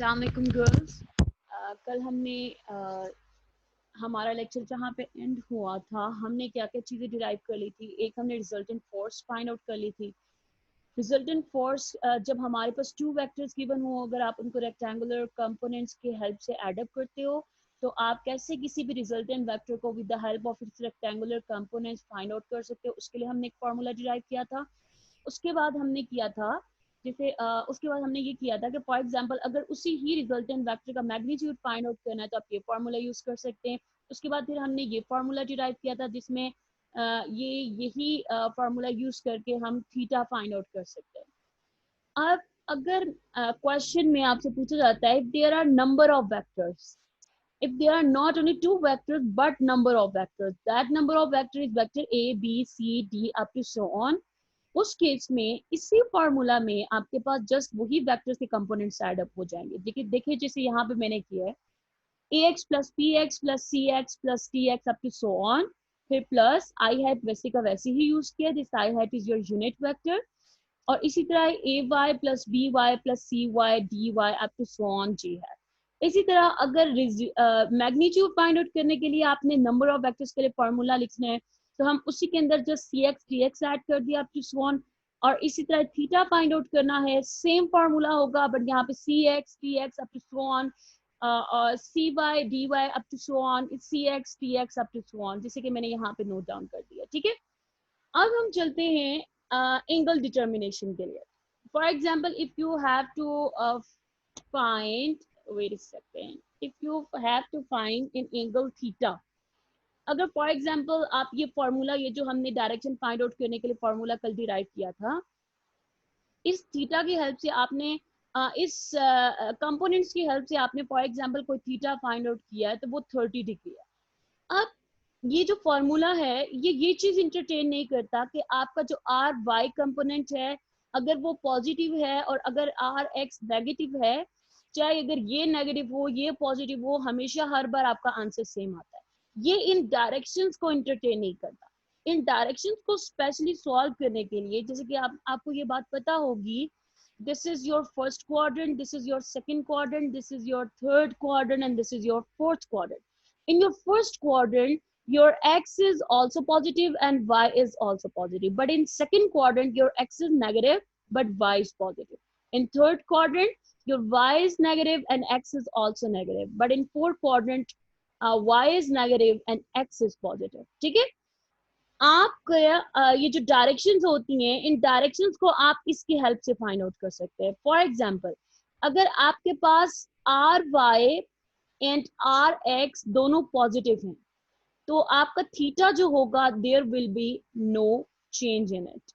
अस्सलाम वालेकुम गर्ल्स। कल हमने हमारा लेक्चर जहाँ पे एंड हुआ था, हमने क्या क्या चीज़ें डिराइव कर ली थी। एक हमने रिजल्टेंट फोर्स फाइंड आउट कर ली थी। रिजल्टेंट फोर्स जब हमारे पास टू वेक्टर्स गिवन हो, अगर आप उनको रेक्टेंगुलर कंपोनेंट्स के हेल्प से एड अप करते हो तो आप कैसे किसी भी रिजल्टेंट वेक्टर को with the help of its rectangular components find out कर सकते हो। उसके लिए हमने एक फार्मूला डिराइव किया था। उसके बाद हमने किया था उसके बाद हमने ये किया था कि फॉर एग्जांपल अगर उसी ही रिजल्टेंट वेक्टर का मैग्नीट्यूड फाइंड आउट करना है तो आप ये फार्मूला यूज कर सकते हैं। उसके बाद फिर हमने ये फार्मूला डिराइव किया था जिसमें यही फार्मूला यूज करके हम थीटा फाइंड आउट कर सकते हैं। अब अगर क्वेश्चन में आपसे पूछा जाता है if there are number of vectors, if there are not only two vectors but number of vectors, that number of vector is vector a b c d up to so on, उस case में इसी formula में आपके पास just वही vectors के components add up हो जाएंगे। देखिए देखिए जैसे यहाँ पे मैंने किया है ax plus P X plus C X plus T X up to so on, फिर प्लस आई हैट वैसे का वैसे ही यूज किया, this I hat is your unit vector, और इसी तरह A Y plus B Y plus C Y D Y up to so on जी है। इसी तरह अगर मैग्नीट्यूड फाइंड आउट करने के लिए आपने नंबर ऑफ वेक्टर्स के लिए फॉर्मूला लिखना है तो हम उसी के अंदर just see X T x add कर दिया अप टू सो ऑन, और इसी तरह थीटा फाइंड आउट करना है सेम फार्मूला होगा बट यहाँ पे C X T X up to so on और C Y D Y up to so on, C X T X up to so on, जैसे कि मैंने यहाँ पे नोट डाउन कर दिया। ठीक है, अब हम चलते हैं एंगल डिटर्मिनेशन के लिए। For example if you have to find, wait a second, if you have to find an angle theta, अगर फॉर एग्जाम्पल आप ये फॉर्मूला, ये जो हमने डायरेक्शन फाइंड आउट करने के लिए फॉर्मूला कल डिराइव किया था, इस थीटा की हेल्प से आपने इस कंपोनेंट्स की हेल्प से आपने फॉर एग्जाम्पल कोई थीटा फाइंड आउट किया है तो वो 30 डिग्री है। अब ये जो फॉर्मूला है ये चीज इंटरटेन नहीं करता कि आपका जो आर वाई कंपोनेंट है अगर वो पॉजिटिव है और अगर आर एक्स नेगेटिव है, चाहे अगर ये नेगेटिव हो ये पॉजिटिव हो, हमेशा हर बार आपका आंसर सेम आता है। ये इन डायरेक्शंस को इंटरटेन नहीं करता। इन डायरेक्शंस को स्पेशली सॉल्व करने के लिए, जैसे कि आपको ये बात पता होगी, this is your first quadrant, this is your second quadrant, this is your third quadrant, and this is your fourth quadrant. In your first quadrant your x is also positive and y is also positive, but in second quadrant your x is negative but y is positive. In third quadrant your y is negative and x is also negative, but in fourth quadrant y is negative and x is positive. ठीक है, आप ये जो directions होती हैं इन directions को आप इसकी हेल्प से फाइंड आउट कर सकते हैं। फॉर एग्जांपल अगर आपके पास R Y and R X दोनों पॉजिटिव हैं तो आपका थीटा जो होगा there will be no change in it,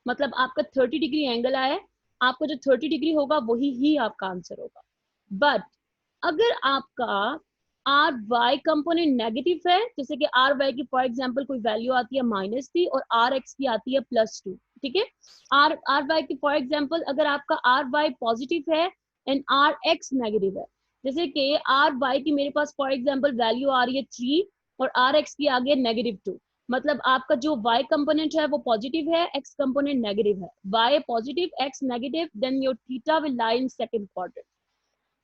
मतलब आपका 30 डिग्री एंगल आया, आपका जो 30 डिग्री होगा वही ही आपका आंसर होगा। बट अगर आपका आर वाई कंपोनेंट नेगेटिव है, जैसे कि आर वाई की फॉर एग्जांपल कोई वैल्यू आती है -3 और आर एक्स की आती है +2, ठीक है, आर वाई की फॉर एग्जांपल अगर आपका आर वाई पॉजिटिव है एंड आर एक्स नेगेटिव है, जैसे कि आर वाई की मेरे पास फॉर एग्जांपल वैल्यू आ रही है 3 और आर एक्स की आ गई है -2, मतलब आपका जो y कंपोनेंट है वो पॉजिटिव है, x कंपोनेंट नेगेटिव है, y positive x negative, then your theta will lie in second quadrant.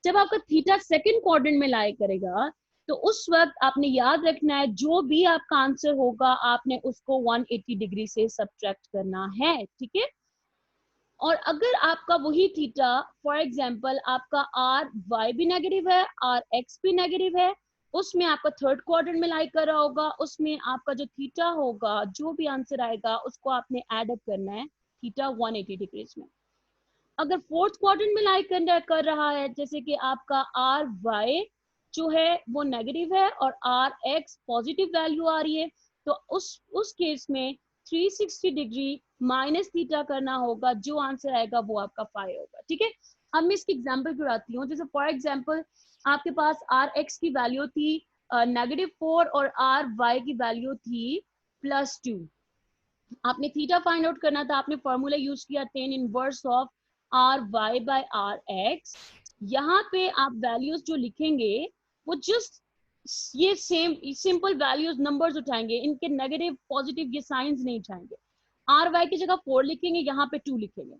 जब आपका थीटा सेकंड क्वाड्रेंट में लाई करेगा तो उस वक्त आपने याद रखना है जो भी आपका आंसर होगा आपने उसको 180 डिग्री से सब्ट्रैक्ट करना है। ठीक है, और अगर आपका वही थीटा फॉर एग्जांपल आपका आर वाई भी नेगेटिव है आर एक्स भी नेगेटिव है, उसमें आपका थर्ड क्वाड्रेंट में लाई कर रहा होगा, उसमें आपका जो थीटा होगा जो भी आंसर आएगा उसको आपने ऐड अप करना है थीटा 180 डिग्रीज में। अगर फोर्थ क्वाड्रेंट में लाई कर रहा है, जैसे कि आपका आर वाई जो है वो नेगेटिव है और आर एक्स पॉजिटिव वैल्यू आ रही है, तो उस केस में 360 डिग्री माइनस थीटा करना होगा, जो आंसर आएगा वो आपका 5 होगा। ठीक है, अब मैं इसकी एग्जांपल गिराती हूँ। जैसे फॉर एग्जांपल आपके पास आर एक्स की वैल्यू थी -4 और आर वाई की वैल्यू थी +2, आपने थीटा फाइंड आउट करना था, आपने फॉर्मूला यूज किया tan inverse of R Y by R X. यहाँ पे आप वैल्यूज जो लिखेंगे वो जस्ट ये सेम सिंपल वैल्यूज नंबर्स उठाएंगे, इनके नेगेटिव पॉजिटिव ये साइंस नहीं उठाएंगे। RY की जगह 4 लिखेंगे, यहाँ पे 2 लिखेंगे।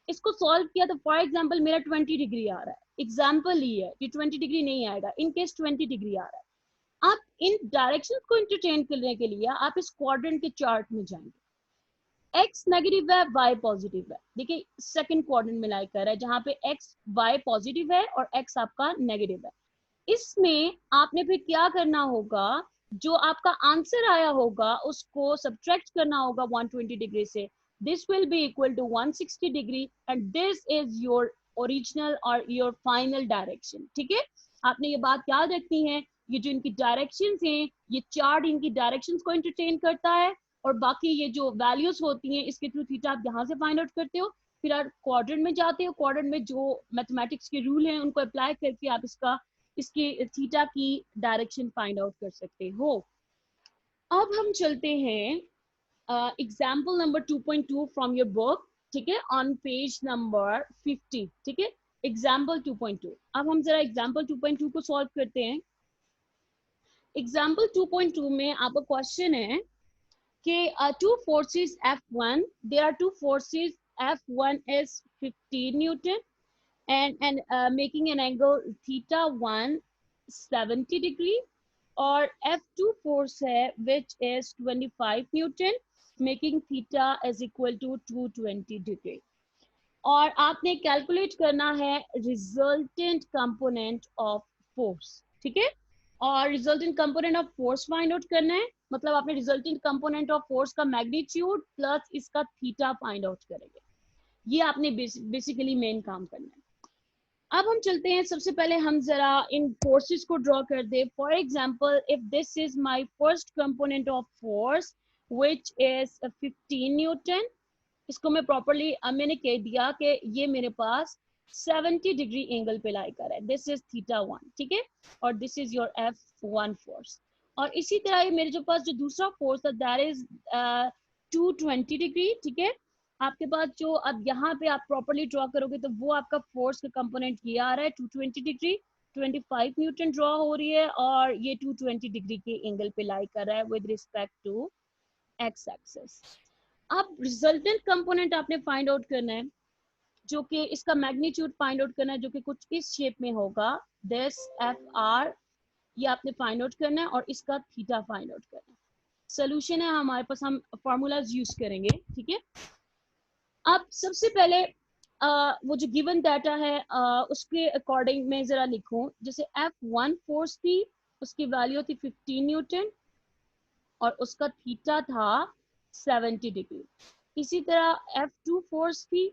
इसको सॉल्व किया तो फॉर एग्जाम्पल मेरा 20 डिग्री आ रहा है, एग्जाम्पल ही है, ये 20 डिग्री नहीं आएगा, इन केस 20 डिग्री आ रहा है। आप इन डायरेक्शंस को इंटरचेंज करने के लिए आप इस क्वाड्रेंट के चार्ट में जाएंगे। एक्स नेगेटिव है, वाई पॉजिटिव है। देखिए सेकंड क्वाड्रेंट में लाई कर है, जहां पे एक्स वाई पॉजिटिव है और एक्स आपका नेगेटिव है। इसमें आपने फिर क्या करना होगा, जो आपका आंसर आया होगा उसको सब्ट्रैक्ट करना होगा 120 डिग्री से। This will be equal to 160 degree and this is your original और योर फाइनल डायरेक्शन। ठीक है, आपने ये बात याद रखनी है। ये जो इनकी डायरेक्शंस हैं, ये चार्ट इनकी डायरेक्शंस को एंटरटेन करता है, और बाकी ये जो वैल्यूज होती हैं इसके थ्रू थीटा आप यहाँ से फाइंड आउट करते हो। फिर आप क्वाड्रेंट में जाते हो, क्वाड्रेंट में जो मैथमेटिक्स के रूल हैं उनको अप्लाई करके आप इसके थीटा की डायरेक्शन फाइंड आउट कर सकते हो। अब हम चलते हैं example number 2.2 from your book. ठीक है, ऑन पेज नंबर 50। ठीक है, एग्जाम्पल 2.2। अब हम जरा एग्जाम्पल 2.2 को सॉल्व करते हैं। एग्जाम्पल 2.2 में आपका क्वेश्चन है कि two forces F1, there are two forces, F1 is 15 Newton and making an angle theta 1 70 degree, और F2 force है which is 25 Newton making theta is equal to 220 degree। और आपने कैलकुलेट करना है रिजल्टेंट कंपोनेंट ऑफ फोर्स। ठीक है, और resultant component of force find out करना है, मतलब आपने रिजल्टेंट कंपोनेंट ऑफ फोर्स का मैग्नीट्यूड प्लस इसका थीटा फाइंड आउट करेंगे। ये आपने बेसिकली मेन काम करना है। अब हम चलते हैं, सबसे पहले हम जरा इन फोर्सेस को ड्रॉ कर दे। For example if this is my first component of force which is 15 newton, इसको मैं प्रॉपरली मैंने कह दिया कि ये मेरे पास 70 डिग्री एंगल पे लाई कर है, दिस इज थीटा 1। ठीक है, और this is your F1 force. और इसी तरह ये मेरे जो पास जो दूसरा फोर्स था दैट इज 220 डिग्री। ठीक है, आपके पास जो अब यहाँ पे आप प्रॉपरली ड्रॉ करोगे तो वो आपका फोर्स का कंपोनेंट ये आ रहा है 220 डिग्री, 25 न्यूटन ड्रॉ हो रही है, और ये 220 डिग्री के एंगल पे लाई कर रहा है with respect to X axis. अब रिजल्टेंट कंपोनेंट आपने फाइंड आउट करना है, जो कि इसका मैग्नीट्यूड फाइंड आउट करना है, जो कि कुछ इस शेप में होगा, दिस एफ आर, ये आपने फाइंड आउट करना है, और इसका थीटा फाइंड आउट करना है। सोल्यूशन है हमारे पास, हम फॉर्मूलाज यूज करेंगे। ठीक है, अब सबसे पहले वो जो गिवन डाटा है उसके अकॉर्डिंग मैं जरा लिखूं। जैसे F1 फोर्स थी, उसकी वैल्यू थी 15 न्यूटन और उसका थीटा था 70 डिग्री। इसी तरह F2 फोर्स थी,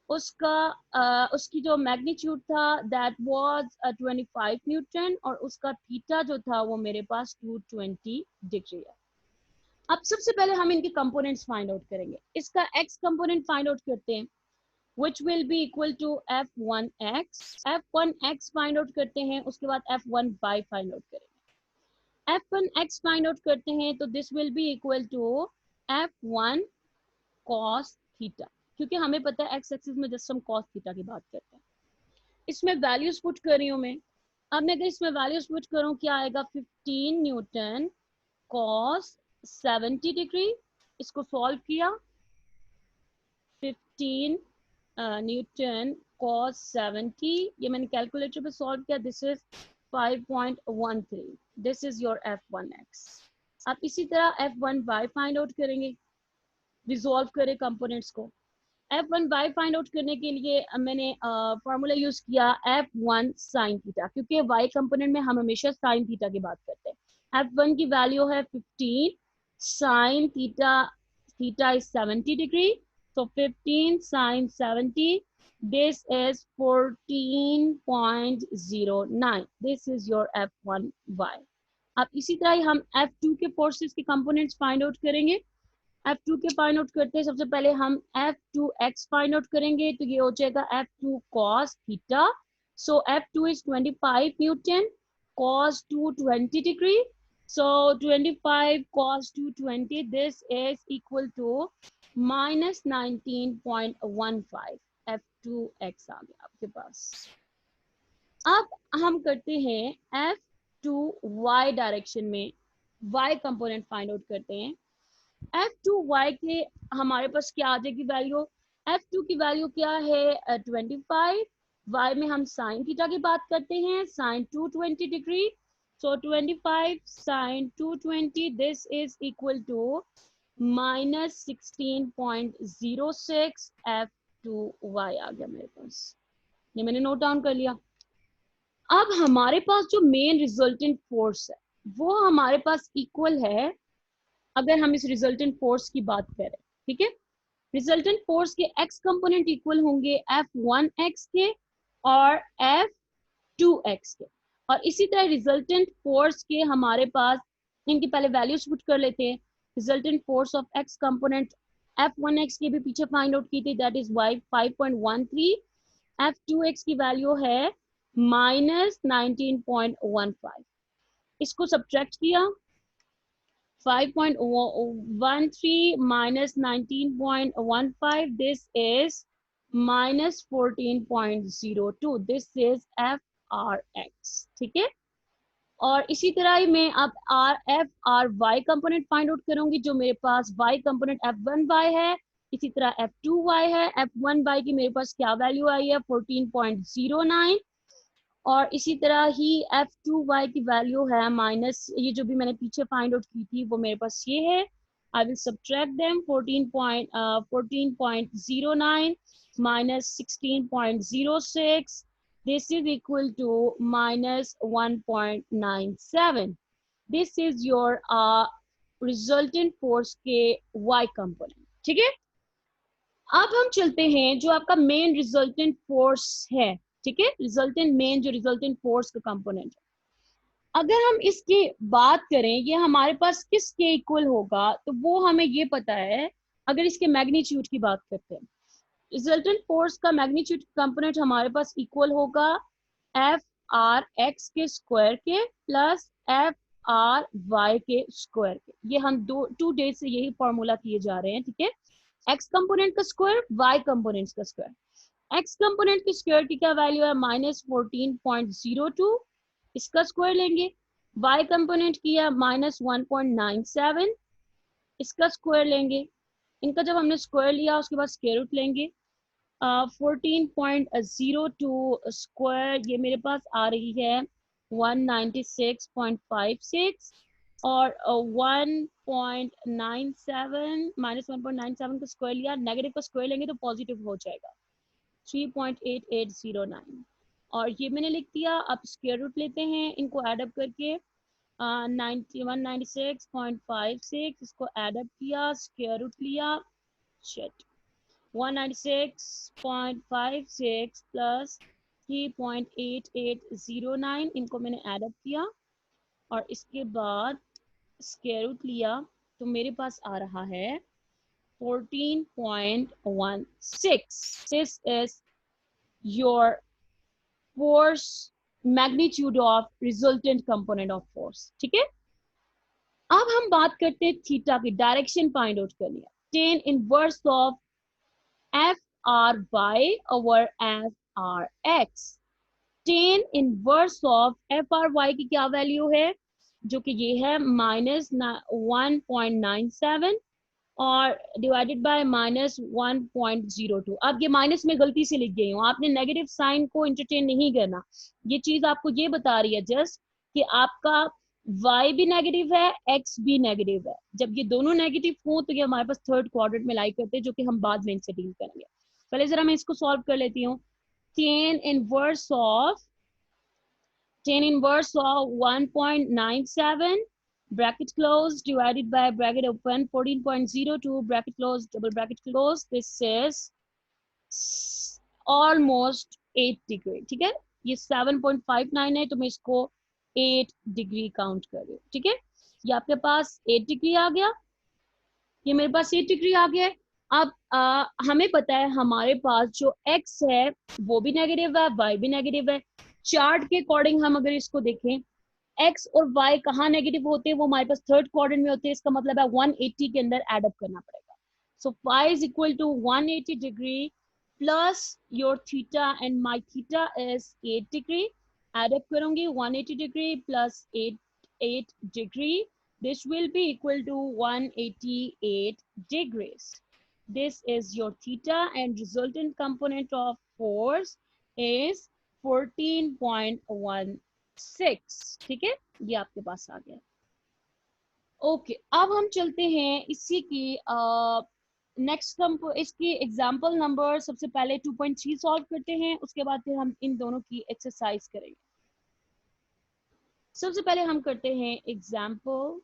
उसकी जो मैग्नीट्यूड था दैट वाज 25 न्यूटन और उसका थीटा जो था वो मेरे पास 220 डिग्री है। अब सबसे पहले हम इनके कंपोनेंट्स फाइंड आउट करेंगे। इसका एक्स कंपोनेंट फाइंड आउट करते हैं which will be equal to F1x। F1x find out करते हैं, उसके बाद F1y फाइंड आउट करेंगे। F1x फाइंड आउट करते हैं तो this will be equal to F1 cos theta, क्योंकि हमें पता है एक्स एक्सिस में जस्ट हम cos थीटा की बात करते हैं। इसमें वैल्यूज पुट कर रही हूँ मैं। अब मैं अगर इसमें वैल्यूज पुट करूँ क्या आएगा, 15 न्यूटन cos 70 डिग्री, इसको सॉल्व किया, 15 न्यूटन cos 70, ये मैंने कैलकुलेटर पे सॉल्व किया, this is 5.13, this is your F1x। अब इसी तरह F1y फाइंड आउट करेंगे, रिजॉल्व करें कंपोनेंट्स को। F1y फाइंड आउट करने के लिए मैंने फॉर्मूला यूज किया F1 sin थीटा, क्योंकि y कंपोनेंट में हम हमेशा sin थीटा की बात करते हैं। F1 की वैल्यू है 15 sin theta, theta is 70 degree, so 15 sin 70, this is 14.09, this is your F1y। अब इसी तरह हम F2 के फोर्सेस के कंपोनेंट्स फाइंड आउट करेंगे। F2 के फाइंड आउट करते हैं, सबसे पहले हम F2x फाइंड आउट करेंगे, तो ये हो जाएगा F2 cos theta, so F2 is 25 Newton cos 220 degree, so 25 cos 220, this is equal to minus 19.15, F2x आ गया आपके पास। अब हम करते हैं F2y डायरेक्शन में y कंपोनेंट फाइंड आउट करते हैं। f2y के हमारे पास क्या आ जाएगी वैल्यू, f2 की वैल्यू क्या है 25, y में हम साइन थीटा की बात करते हैं, sine 220 degree, so 25 sine 220 this is equal to minus 16.06 f2y आ गया मेरे पास, ये मैंने नोट डाउन कर लिया। अब हमारे पास जो मेन रिजल्टेंट फोर्स है वो हमारे पास इक्वल है, अगर हम इस रिजल्टेंट फोर्स की बात करें, ठीक है, रिजल्टेंट फोर्स के x कंपोनेंट इक्वल होंगे F1x के और F2x के, और इसी तरह रिजल्टेंट फोर्स के हमारे पास, इनकी पहले वैल्यूज पुट कर लेते हैं। Resultant force of x component F1x के भी पीछे फाइंड आउट की थी, दैट इज y 5.13, F2x की वैल्यू है माइनस 19.15, इसको सब्ट्रैक्ट किया, 5.13 minus 19.15, this is minus 14.02, this is FRX, ठीक है। और इसी तरह ही मैं अब FRY कंपोनेंट फाइंड आउट करूंगी, जो मेरे पास Y कंपोनेंट F1Y है, इसी तरह F2Y है, F1Y की मेरे पास क्या वैल्यू आई है 14.09, और इसी तरह ही F2y की वैल्यू है माइनस, ये जो भी मैंने पीछे फाइंड आउट की थी वो मेरे पास ये है, आई will subtract them 14.09 minus 16.06, this is equal to minus 1.97, this is your resultant force के y component, ठीक है। अब हम चलते हैं जो आपका मेन रिजल्टेंट फोर्स है, ठीक है, रिजल्टेंट मेन जो रिजल्टेंट फोर्स का कंपोनेंट है, अगर हम इसकी बात करें ये हमारे पास किसके इक्वल होगा, तो वो हमें ये पता है, अगर इसके मैग्नीट्यूड की बात करते हैं, रिजल्टेंट फोर्स का मैग्नीट्यूड कंपोनेंट हमारे पास इक्वल होगा एफ आर एक्स के स्क्वायर के प्लस एफ आर वाई के स्क्वायर के, ये हम 2 डेज से यही फॉर्मूला किए जा रहे हैं, ठीक है। एक्स कंपोनेंट का स्क्वायर, वाई कंपोनेंट का स्क्वायर, एक्स कंपोनेंट की स्क्वायर की क्या वैल्यू है माइनस 14.02, इसका स्क्वायर लेंगे, वाई कंपोनेंट की है माइनस 1.97, इसका स्क्वायर लेंगे, इनका जब हमने स्क्वायर लिया उसके बाद स्क्वायर रूट लेंगे, 14.02 स्क्वायर ये मेरे पास आ रही है 196.56, और 1.97 माइनस 1.97 का स्क्वायर लिया, नेगेटिव का स्क्वायर लेंगे तो पॉजिटिव हो जाएगा 3.8809, और ये मैंने लिख दिया। अब स्क्वायर रूट लेते हैं, इनको एडअप करके 196.56, इसको एडअप किया, स्क्वायर रूट लिया, शिट 196.56 प्लस 3.8809, इनको मैंने एडअप किया और इसके बाद स्क्वायर रूट लिया, तो मेरे पास आ रहा है 14.16, this is your force magnitude of resultant component of force, ठीक है। अब हम बात करते हैं थीटा की, डायरेक्शन फाइंड आउट करनी है, tan inverse of F R Y over F R X, tan inverse of F R Y की क्या वैल्यू है, जो कि ये है माइनस 1.97 और डिवाइडेड बाय माइनस 1.02। अब ये माइनस में गलती से लिख गई हूँ, आपने नेगेटिव साइन को इंटरचेंज नहीं करना, ये चीज आपको ये बता रही है जस्ट कि आपका y भी नेगेटिव है, x भी नेगेटिव है, जब ये दोनों नेगेटिव हो तो ये हमारे पास थर्ड क्वाड्रेंट में लाई करते हैं, जो कि हम बाद में इनसे डील करेंगे। पहले जरा मैं इसको सॉल्व कर लेती हूँ, tan inverse of 1.97 bracket close divided by bracket open 14.02 bracket close double bracket close, this is almost 8 degree, ठीक है, ये 7.59 है तो मैं इसको 8 डिग्री काउंट कर रही हूँ, ठीक है, ये आपके पास 8 डिग्री आ गया, ये मेरे पास 8 डिग्री आ गया है। अब हमें पता है हमारे पास जो x है वो भी नेगेटिव है, y भी नेगेटिव है, चार्ट के अकॉर्डिंग हम अगर इसको देखें x और y कहाँ नेगेटिव होते हैं, वो हमारे पास थर्ड क्वाड्रेंट में होते हैं, इसका मतलब है 180 के अंदर एड अप करना पड़ेगा, so phi is equal to 180 degree plus your theta and my theta is 8 degree, add up करूंगी 180 degree plus 8 degree, this will be equal to 188 degrees. This is your theta and resultant component of force is 14.16. ठीक है, ये आपके पास आ गया। Okay, अब हम चलते हैं इसी की नेक्स्ट इसकी एग्जांपल नंबर सबसे पहले 2.3 सॉल्व करते हैं, उसके बाद फिर हम इन दोनों की एक्सरसाइज करेंगे। सबसे पहले हम करते हैं एग्जांपल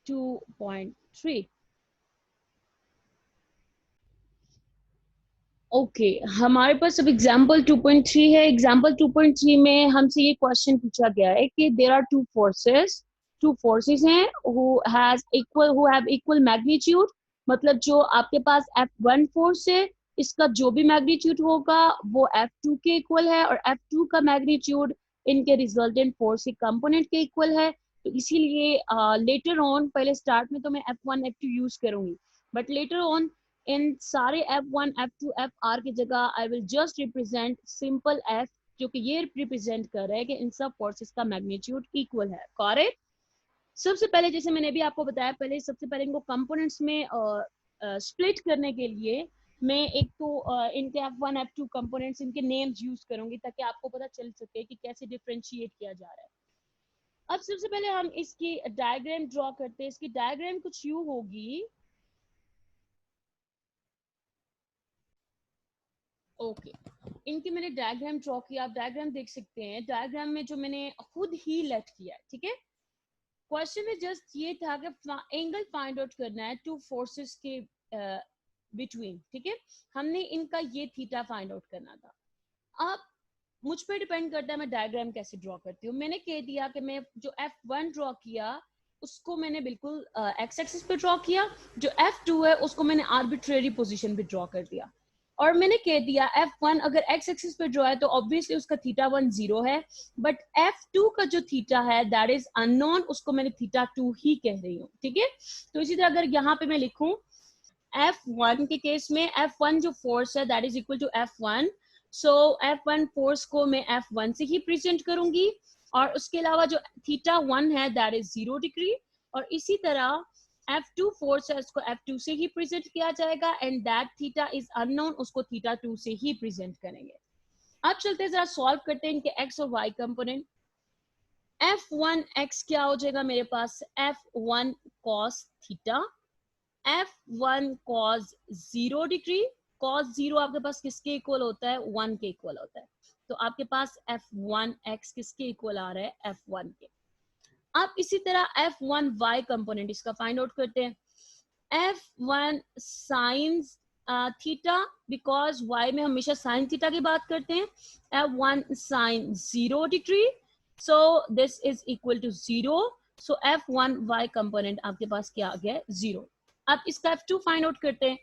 2.3। ओके, हमारे पास अब एग्जांपल 2.3 है। एग्जांपल 2.3 में हमसे ये क्वेश्चन पूछा गया है कि देयर आर टू फोर्सेस हैं हु हैव इक्वल मैग्नीट्यूड। मतलब जो आपके पास F1 फोर्स है, इसका जो भी मैग्नीट्यूड होगा वो F2 के इक्वल है, और F2 का मैग्नीट्यूड इनके रिजल्टेंट फोर्स के कंपोनेंट के इक्वल है। तो इसीलिए लेटर ऑन, पहले स्टार्ट में तो मैं F1 F2 यूज करूंगी, बट लेटर ऑन इन सारे F1 F2 Fr की जगह I will just represent simple F, जो कि ये रिप्रेजेंट कर रहा है कि इन सब फोर्सेस का मैग्नीट्यूड इक्वल है। करेक्ट। सबसे पहले जैसे मैंने भी आपको बताया, पहले सबसे पहले इनको कंपोनेंट्स में स्प्लिट करने के लिए मैं एक तो इनके F1 F2 कंपोनेंट्स, इनके नेम्स यूज करूंगी ताकि आपको पता चल सके कि कैसे डिफरेंशिएट किया जा रहा है। अब सबसे पहले हम इसकी डायग्राम ड्रॉ करते हैं। इसकी डायग्राम कुछ यूं होगी। ओके, इनकी मैंने डायग्राम ड्रॉ किया, आप डायग्राम देख सकते हैं। डायग्राम में जो मैंने खुद ही लेट किया है, ठीक है। क्वेश्चन में जस्ट ये था कि एंगल फाइंड आउट करना है टू फोर्सेस के बिटवीन, ठीक है। हमने इनका ये थीटा फाइंड आउट करना था। अब मुझ पर डिपेंड करता है मैं डायग्राम कैसे ड्रॉ करती हूँ। मैंने कह दिया कि मैं जो F1 ड्रॉ किया उसको मैंने बिल्कुल एक्स एक्सिस पे ड्रॉ किया, जो F2 है उसको मैंने आर्बिट्रेरी पोजीशन पे ड्रॉ कर दिया, और मैंने कह दिया F1 अगर एक्स एक्सिस पे ड्रॉ है तो ऑब्वियसली उसका थीटा 1 0 है, बट F2 का जो थीटा है दैट इज अननोन, उसको मैंने थीटा 2 ही कह रही हूँ, ठीक है। तो इसी तरह अगर यहाँ पे मैं लिखूं F1 के केस में, F1 जो फोर्स है that is equal to F1, so F1 force को मैं F1 से ही प्रेजेंट करूंगी, और उसके अलावा जो थीटा 1 है दैट इज 0 डिग्री, और इसी तरह F2 फोर्स है उसको F2 से ही प्रेजेंट किया जाएगा, and that theta is unknown, उसको थीटा 2 से ही प्रेजेंट करेंगे। अब चलते हैं जरा सॉल्व करते हैं इनके x और y कंपोनेंट। F1x क्या हो जाएगा मेरे पास, F1 cos theta, F1 cos 0 degree. cos 0 आपके पास किसके इक्वल होता है, 1 के इक्वल होता है। तो आपके पास F1x किसके इक्वल आ रहा है, F1 के। अब इसी तरह F1y कंपोनेंट इसका फाइंड आउट करते हैं। F1 sin theta, because y में हमेशा sin थीटा की बात करते हैं। F1 sin 0 degree, so this is equal to 0, so F1y component आपके पास क्या आ गया, 0। अब इसका F2 फाइंड आउट करते हैं।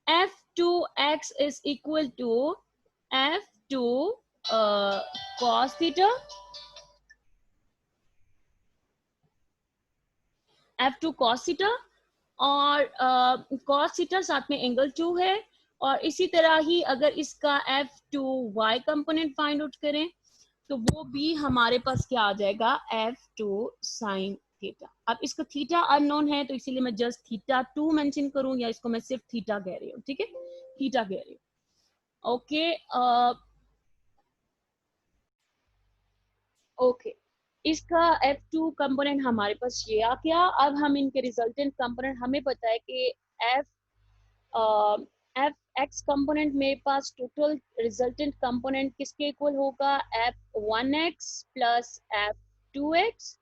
F2x is equal to F2 cos theta, F2 cos theta, और cos थीटा साथ में एंगल 2 है, और इसी तरह ही अगर इसका F2y कंपोनेंट फाइंड आउट करें तो वो भी हमारे पास क्या आ जाएगा, F2 sin थीटा। अब इसका थीटा अननोन है तो इसीलिए मैं जस्ट थीटा 2 मेंशन करूं, या इसको मैं सिर्फ थीटा कह रही हूँ, ठीक है, थीटा कह रही हूँ। ओके, इसका F2 कंपोनेंट हमारे पास ये आ गया। अब हम इनके रिजल्टेंट कंपोनेंट, हमें पता है कि एफ एक्स कंपोनेंट मेरे पास टोटल रिजल्टेंट कंपोनेंट किसके इक्वल होगा, F1x प्लस F2x।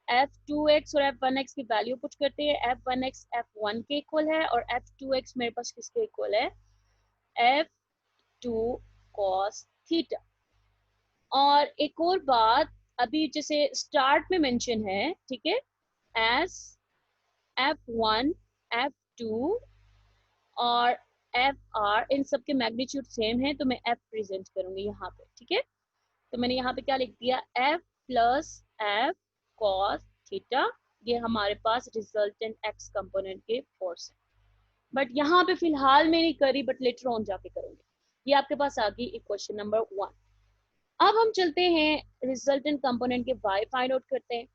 F2x और F1x की वैल्यू पुट करते हैं। F1x F1 के इक्वल है, और F2x मेरे पास किसके इक्वल है, F2 cos थीटा। और एक और बात अभी जैसे स्टार्ट में मेंशन है, ठीक है, एस F1 F2 और Fr इन सब के मैग्नीट्यूड सेम है, तो मैं F प्रेजेंट करूंगी यहाँ पे, ठीक है। तो मैंने यहाँ पे क्या लिख दिया, F plus F cos theta, ये हमारे पास रिजल्टेंट x कंपोनेंट के फोर्स है। बट यहाँ पे फिलहाल मैं नहीं करी, बट लेटर ऑन जाके करूंगी। ये आपके पास आ गई इक्वेशन नंबर 1। अब हम चलते हैं रिजल्टेंट कंपोनेंट के y फाइंड आउट करते हैं।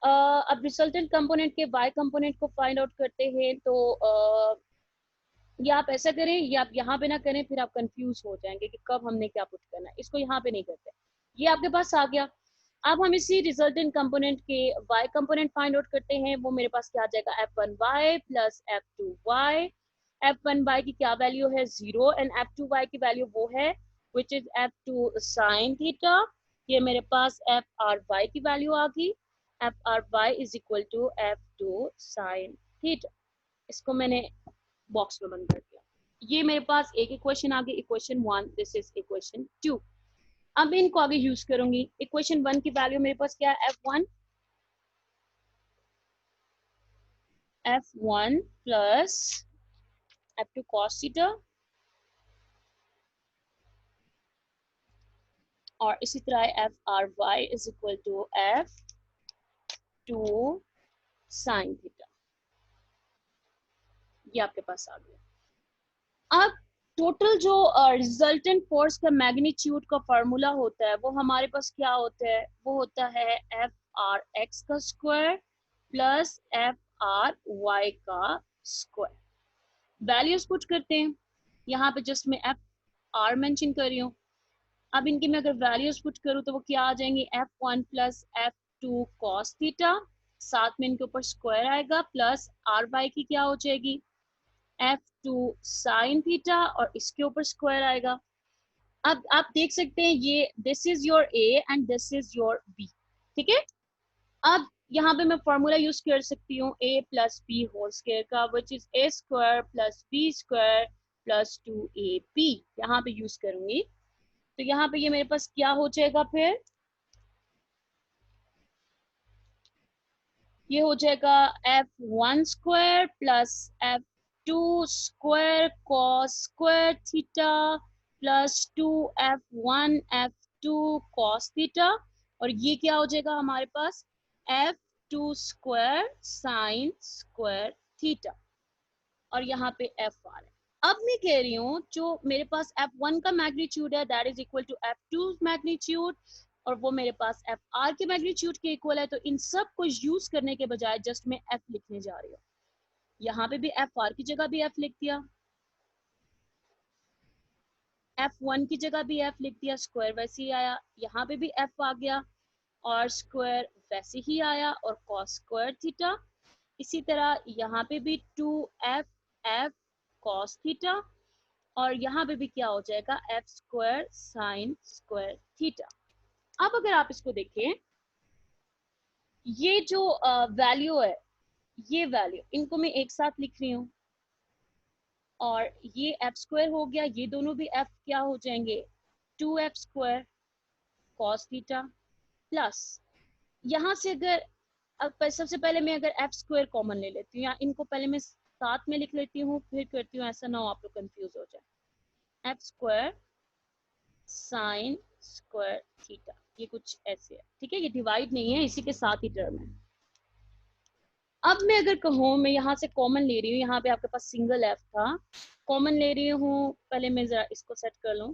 अब रिजल्टेंट कंपोनेंट के y कंपोनेंट को फाइंड आउट करते हैं, तो या आप ऐसा करें या आप यहाँ पे ना करें, फिर आप कंफ्यूज हो जाएंगे कि कब हमने क्या पुट करना है। इसको यहाँ पे नहीं करते, ये आपके पास आ गया। अब हम इसी रिजल्टेंट कंपोनेंट के y कंपोनेंट फाइंड आउट करते हैं। वो मेरे पास क्या आ जाएगा, f1y प्लस f2y। f1y की क्या वैल्यू है, 0, एंड f2y की वैल्यू वो है which is f2 sine theta. ये मेरे पास fry की वैल्यू आ गई, fry is equal to f2 sine theta. इसको मैंने बॉक्स में बंद कर दिया। ये मेरे पास एक इक्वेशन आ गई, इक्वेशन 1, दिस इज इक्वेशन 2। अब मैं इनको आगे यूज करूंगी। इक्वेशन 1 की वैल्यू मेरे पास क्या है, f1 plus f2 cos theta, और इसी तरह fry is equal to f2 sin theta. ये आपके पास आ गया। अब टोटल जो रिजल्टेंट फोर्स का मैग्नीट्यूड का फार्मूला होता है, वो हमारे पास क्या होता है, वो होता है FRX का स्क्वायर प्लस FRY का स्क्वायर। वैल्यूज पुट करते हैं, यहाँ पे जस्ट मैं FR मेंशन कर रही हूँ। अब इनकी मैं अगर वैल्यूज पुट करूँ तो वो क्या आ जाएंगी, f1 plus f2 cos theta, साथ में इनके ऊपर स्क्वायर आएगा, प्लस ry की क्या हो जाएगी, f2 साइन थीटा, और इसके ऊपर स्क्वायर आएगा। अब आप देख सकते हैं ये this is your a and this is your b, ठीक है। अब यहाँ पे मैं फॉर्मूला यूज कर सकती हूँ a plus B whole square का, which is a square plus b square plus 2ab, यहाँ पे यूज करूंगी। तो यहाँ पे ये मेरे पास क्या हो जाएगा, फिर ये हो जाएगा f1 square plus f2 square cos square theta plus 2f1 f2 cos theta, और ये क्या हो जाएगा हमारे पास, f2 square sine square theta, और यहाँ पे f आ रहा है। अब मैं कह रही हूँ जो मेरे पास f1 का मैग्नीट्यूड है that is equal to f2 magnitude, और वो मेरे पास fr के मैग्नीट्यूड के इक्वल है। तो इन सब को यूज करने के बजाय जस्ट मैं f लिखने जा रही हूँ। यहाँ पे भी fr की जगह भी f लिख दिया, f1 की जगह भी f लिख दिया, स्क्वायर वैसे ही आया, यहाँ पे भी f आ गया और स्क्वायर वैसे ही आया, और cos स्क्वायर थीटा। इसी तरह यहाँ पे भी 2f f cos थीटा, और यहाँ पे भी क्या हो जाएगा, f square sine square theta. अब अगर आप इसको देखें, ये जो वैल्यू है, ये वैल्यू इनको मैं एक साथ लिख रही हूँ, और ये f स्क्वायर हो गया, ये दोनों भी f क्या हो जाएंगे, 2f square cos theta, plus यहाँ से अगर अब सबसे पहले मैं अगर f स्क्वायर कॉमन ले लेती हूँ, या इनको पहले मैं साथ में लिख लेती हूँ फिर करती हूँ, ऐसा ना हो आप लोग कंफ्यूज हो जाए। f square sine square theta, ये कुछ ऐसे है, ठीक है, ये डिवाइड नहीं है, इसी के साथ ही टर्म है। अब मैं अगर कहूँ, मैं यहाँ से कॉमन ले रही हूँ, यहाँ पे आपके पास सिंगल f था, कॉमन ले रही हूँ, पहले मैं जरा इसको सेट कर लूँ,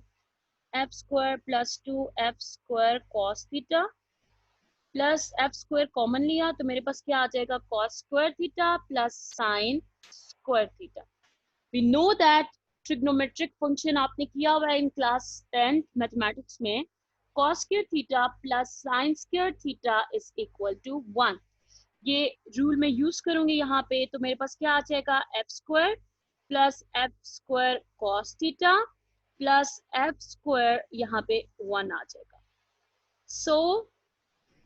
f square plus 2f square cos theta plus f square common लिया तो मेरे पास क्या आ जाएगा, cos square theta plus sine square theta. We know that trigonometric function आपने किया हुआ है इन क्लास 10 मैथमेटिक्स में, cos square theta plus sine square theta is equal to 1। ये रूल में यूज करूंगी यहाँ पे, तो मेरे पास क्या आ जाएगा, f square plus f square cos theta plus f square यहाँ पे 1 आ जाएगा। सो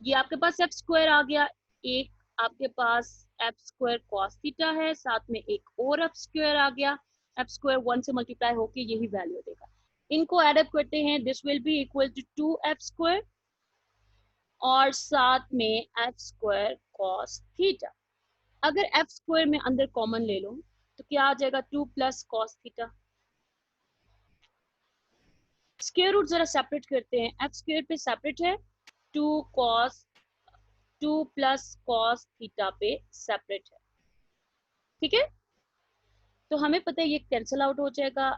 ये आपके पास f स्क्वायर आ गया, एक आपके पास f स्क्वायर cos थीटा है, साथ में एक और f स्क्वायर आ गया, f स्क्वायर 1 से मल्टीप्लाई होके यही वैल्यू देगा। इनको एड अप करते हैं, this will be equal to 2f square और साथ में f स्क्वायर cos थीटा। अगर f स्क्वायर में अंदर कॉमन ले लो तो क्या आ जाएगा, 2 plus cos theta. Square root जरा सेपरेट करते हैं, f स्क्वायर पे सेपरेट है, 2 प्लस cos थीटा पे सेपरेट है, ठीक है। तो हमें पता है ये कैंसिल आउट हो जाएगा,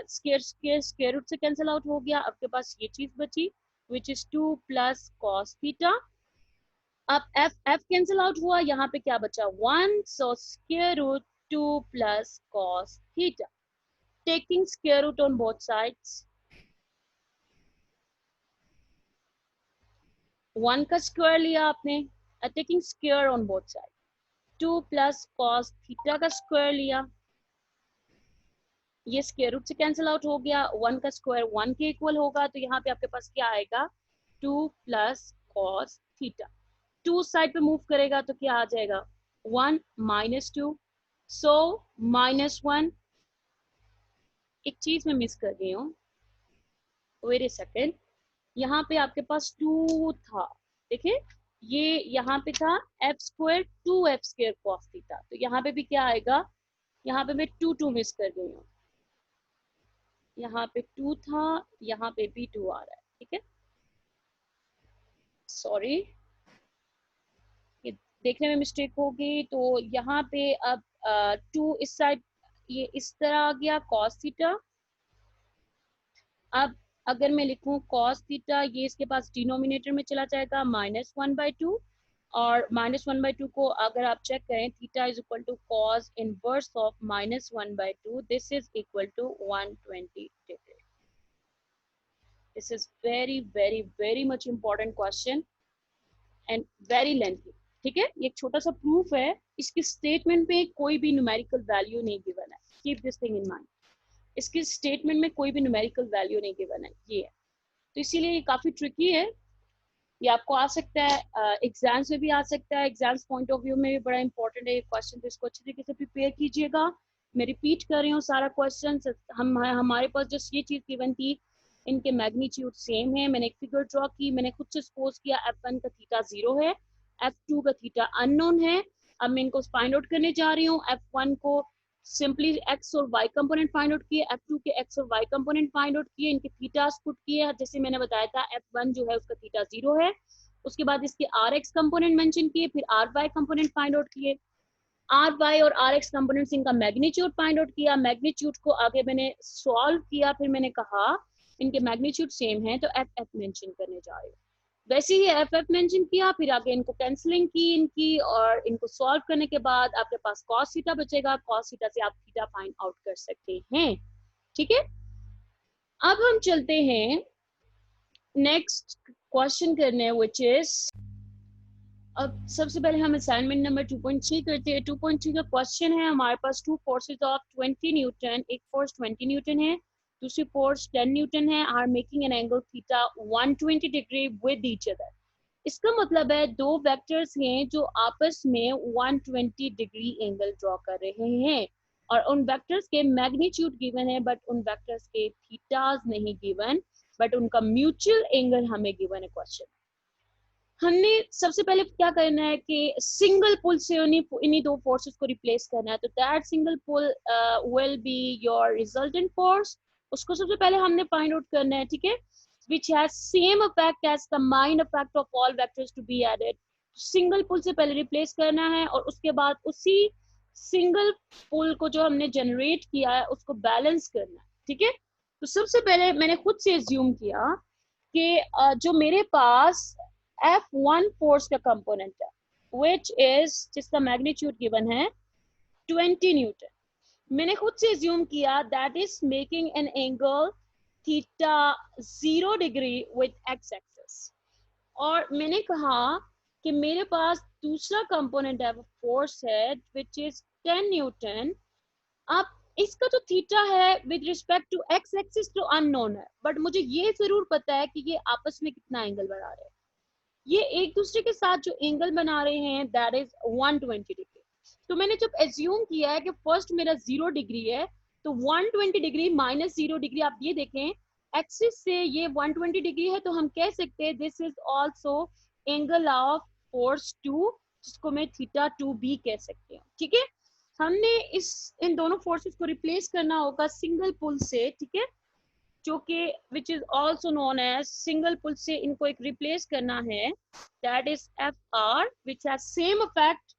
स्क्वायर रूट से कैंसिल आउट हो गया, आपके पास ये चीज बची which is 2 plus cos theta अब एफ कैंसिल आउट हुआ, यहाँ पे क्या बचा 1, so square root 2 plus cos theta, taking square root on both sides, 1 का स्क्वायर लिया आपने, taking square on both side, 2 plus cos theta का स्क्वायर लिया, ये स्क्वायर रूट से कैंसिल आउट हो गया, 1 का स्क्वायर 1 के इक्वल होगा, तो यहाँ पे आपके पास क्या आएगा 2 प्लस कॉस थीटा, 2 साइड पे मूव करेगा तो क्या आ जाएगा 1 माइनस 2, सो -1। एक चीज मैं मिस कर गई हूँ, वेट ए सेकेंड, यहाँ पे आपके पास 2 था, देखिए ये यहाँ पे था F square 2f² cos theta, तो यहाँ पे भी क्या आएगा, यहाँ पे मैं 2 मिस कर गई हूँ, यहाँ पे 2 था, यहाँ पे भी 2 आ रहा है, ठीक है, सॉरी ये देखने में मिस्टेक होगी, तो यहाँ पे अब 2 इस साइड, ये इस तरह आ गया cos थीटा, अब अगर मैं लिखूं cos थीटा, ये इसके पास डिनोमिनेटर में चला जाएगा -1/2, और -1/2 को अगर आप चेक करें, theta is equal to cos inverse of -1/2, this is equal to 120 degree. This is very very very much important question and very lengthy, ठीक है, ये एक छोटा सा प्रूफ है, इसकी स्टेटमेंट पे कोई भी न्यूमेरिकल वैल्यू नहीं गिवन है, keep this thing in mind, इसकी स्टेटमेंट में कोई भी न्यूमेरिकल वैल्यू नहीं गिवन है, ये है, तो इसीलिए ये काफी ट्रिकी है, ये आपको आ सकता है एग्जाम्स में भी आ सकता है, एग्जाम्स पॉइंट ऑफ व्यू में भी बड़ा इंपॉर्टेंट है ये क्वेश्चन, तो इसको अच्छी तरीके से प्रिपेयर कीजिएगा। मैं रिपीट कर रही हूँ सारा क्वेश्चन, हमारे पास जस्ट ये चीज गिवन थी, इनके मैग्नीट्यूड सेम है, मैंने एक फिगर ड्रॉ की, मैंने खुद से सपोज किया f1 का थीटा 0 है, f2 का थीटा अननोन है, अब मैं इनको फाइंड आउट करने जा रही हूँ, f1 को सिंपली x और y कंपोनेंट फाइंड आउट किए, f2 के x और y कंपोनेंट फाइंड आउट किए, इनके थीटास पुट किए, जैसे मैंने बताया था f1 जो है उसका थीटा 0 है, उसके बाद इसके rx कंपोनेंट मेंशन किए, फिर ry कंपोनेंट फाइंड आउट किए, ry और rx कंपोनेंट्स इनका मैग्नीट्यूड फाइंड आउट किया, मैग्नीट्यूड को आगे मैंने सॉल्व किया, फिर मैंने कहा इनके मैग्नीट्यूड सेम है तो एफ एफ मेंशन करने जा रही हूँ, वैसे ही एफ एफ मेंशन किया, फिर आगे इनको कैंसलिंग की इनकी, और इनको सॉल्व करने के बाद आपके पास cos थीटा बचेगा, cos थीटा से आप थीटा फाइंड आउट कर सकते हैं, ठीक है। अब हम चलते हैं नेक्स्ट क्वेश्चन करने, व्हिच इज, अब सबसे पहले हम असाइनमेंट नंबर 2.3 करते हैं। 2.3 का क्वेश्चन है, हमारे पास टू फोर्सेस ऑफ 20 न्यूटन, एक फोर्स 20 न्यूटन है, दूसरी फोर्स 10 न्यूटन है, are making an angle theta 120 degree with each other. इसका मतलब है दो वेक्टर्स हैं जो आपस में 120 डिग्री एंगल ड्रॉ कर रहे हैं, और उन वेक्टर्स के मैग्नीट्यूड गिवन है, बट उन वेक्टर्स के थीटास नहीं गिवन, बट उनका म्यूचुअल एंगल हमें गिवन है क्वेश्चन। हमने सबसे पहले क्या करना है कि सिंगल पुल से इन्हीं दो फोर्सेस को रिप्लेस करना है, तो that single pull will be your resultant force, उसको सबसे पहले हमने फाइंड आउट करना है, ठीक है, which has same effect as the combined effect of all vectors to be added। Single pull से पहले रिप्लेस करना है, और उसके बाद उसी सिंगल पुल को जो हमने जनरेट किया है उसको बैलेंस करना है, ठीक है। तो सबसे पहले मैंने खुद से एज्यूम किया कि जो मेरे पास F1 फोर्स का कंपोनेंट है, which is जिसका मैग्नीट्यूड गिवन है 20 न्यूटन, मैंने खुद से एज्यूम किया that is making an angle theta 0 degree with x axis, और मैंने कहा कि मेरे पास दूसरा कंपोनेंट है, फोर्स है विच इज 10 न्यूटन। अब इसका जो थीटा है with respect to X axis तो अननोन है, बट मुझे ये जरूर पता है कि ये आपस में कितना एंगल बना रहे हैं, ये एक दूसरे के साथ जो एंगल बना रहे हैं दैट इज 120 डिग्री। तो मैंने जब एज्यूम किया है कि फर्स्ट मेरा 0 डिग्री है, तो 120 डिग्री माइनस 0 डिग्री, आप ये देखें एक्सिस से ये 120 डिग्री है, तो हम कह सकते हैं this is also angle of force 2, जिसको मैं थीटा 2 भी कह सकते हैं, ठीक है। हमने इन दोनों फोर्सेस को रिप्लेस करना होगा सिंगल पुल से, ठीक है, जो कि which is also known as single pull से इनको एक रिप्लेस करना है, that is F R which has same effect,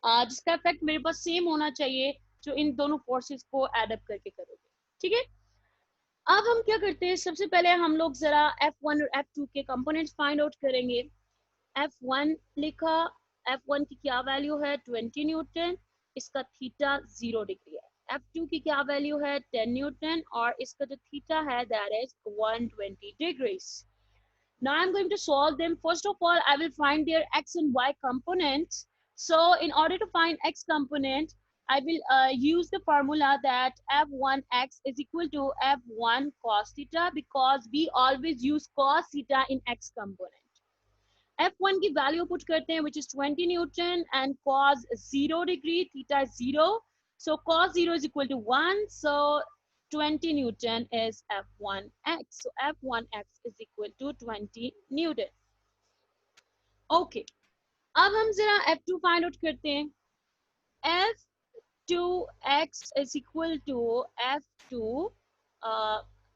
जिसका इफेक्ट मेरे पास सेम होना चाहिए जो इन दोनों फोर्सेस को एड अप करके करोगे, ठीक है। अब हम क्या करते हैं, सबसे पहले हम लोग जरा F1 और F2 के कंपोनेंट्स फाइंड आउट करेंगे। F1 लिखा, F1 की क्या वैल्यू है 20 न्यूटन, इसका थीटा 0 डिग्री है। F2 की क्या वैल्यू है 10 न्यूटन और इसका जो थीटा है that is 120 degrees. Now I'm going to solve them. First of all, I will find their x and y components. So in order to find x component, I will use the formula that f1x is equal to f1 cos theta, because we always use cos theta in x component. F1 की value put करते हैं which is 20 Newton and cos 0 degree, theta is 0. So cos 0 is equal to 1. So 20 Newton is F1x. So F1x is equal to 20 Newton. Okay. अब हम जरा F2 find out करते हैं. F2x is equal to F2.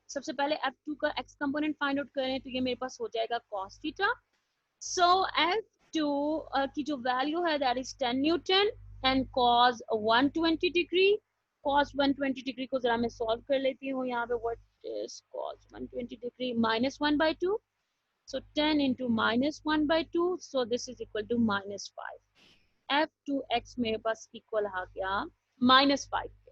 सबसे पहले F2 का x component find out करें तो ये मेरे पास हो जाएगा cos theta. So F2 की जो वैल्यू है that is 10 Newton and cos 120 degree. Cos 120 degree को जरा मैं सॉल्व कर लेती हूँ. यहाँ पे what is cos 120 degree minus 1 by 2. So 10 into minus 1 by 2. So this is equal to minus 5. F2x मेरे पास इक्वल आ गया -5 के.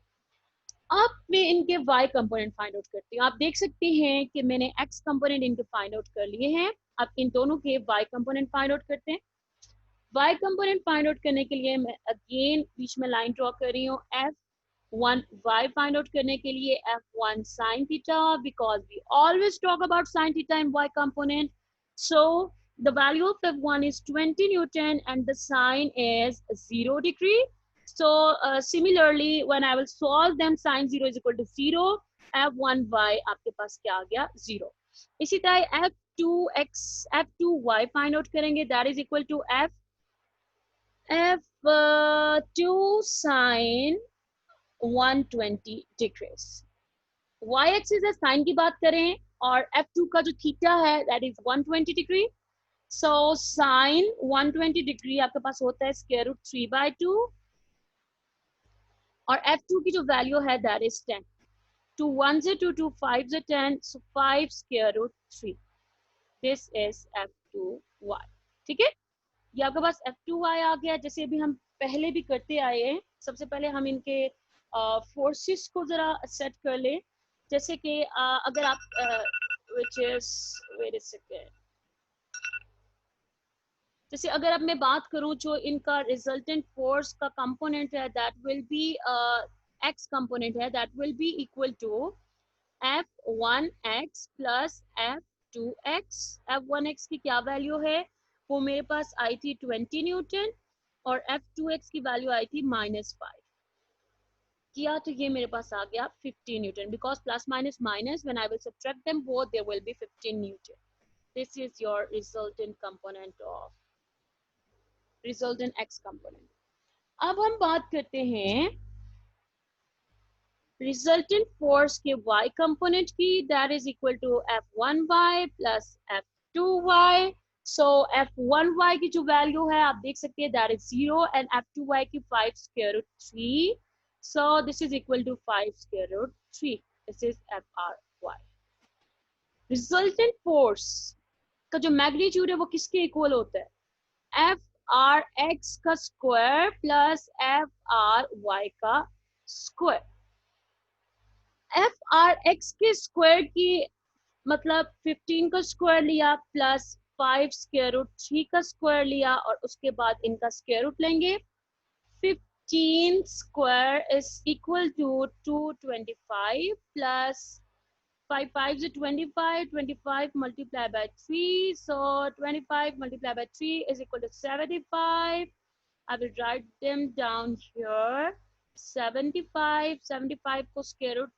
अब मैं इनके y कंपोनेंट फाइंड आउट करती हूँ. आप देख सकते हैं कि मैंने x कंपोनेंट इनके फाइंड आउट कर लिए हैं. अब इन दोनों के y कंपोनेंट फाइंड आउट करते हैं. y कंपोनेंट फाइंड आउट करने के लिए मैं अगेन बीच में लाइन ड्रॉ कर रही हूँ. F1 y फाइंड आउट करने के लिए F1 sin theta, because we always talk about sin theta in y component. So the value of F1 is 20 Newton and the sine is 0 degree. So similarly, when I will solve them, sine 0 is equal to 0. F1y आपके पास क्या आ गया 0. इसी तरह F2x, F2y find out करेंगे. That is equal to F2 sine 120 degrees. Y axis है, sign की बात करें, और F2 का जो थीटा है that is 120 degree. So sin 120 degree आपके पास होता है square root 3 by 2. और F2 की जो वैल्यू है that is 10. 2 1 से 2, 2 5 से 10. So 5 square root 3. This is F2y. ठीक है, ये आपके पास F2y आ गया. जैसे अभी हम पहले भी करते आए हैं, सबसे पहले हम इनके फोर्सेस को जरा सेट कर ले. जैसे कि अगर आप which is wait a second, जैसे अगर अब मैं बात करूं जो इनका रिजल्टेंट फोर्स का कंपोनेंट है that will be x component है that will be equal to F1x plus F2x. F1x की क्या वैल्यू है, वो मेरे पास आई थी 20 न्यूटन और F2x की वैल्यू आई थी -5. किया तो ये मेरे पास आ गया 15 newton, because plus minus minus when I will subtract them both there will be 15 newton. This is your resultant component of resultant x component. अब हम बात करते हैं रिजल्टेंट फोर्स के y कंपोनेंट की. That is equal to F1y plus F2y. So F1y की जो value है आप देख सकते हैं दैट इज 0 एंड F2y की 5 square root 3. So this is equal to 5 square root 3. This is FRY. Resultant force का जो मैग्नीट्यूड है वो किसके इक्वल होता है, FRX का स्क्वायर प्लस FRY का स्क्वायर. FRX के स्क्वायर की मतलब 15 का स्क्वायर लिया प्लस 5 स्क्वायर रूट 3 का स्क्वायर लिया और उसके बाद इनका स्क्वायर रूट लेंगे. 15 square is equal to 225 plus 5 5 is 25. 25 multiplied by 3. So 25 multiplied by 3 is equal to 75. I will write them down here. 75. 75 को square root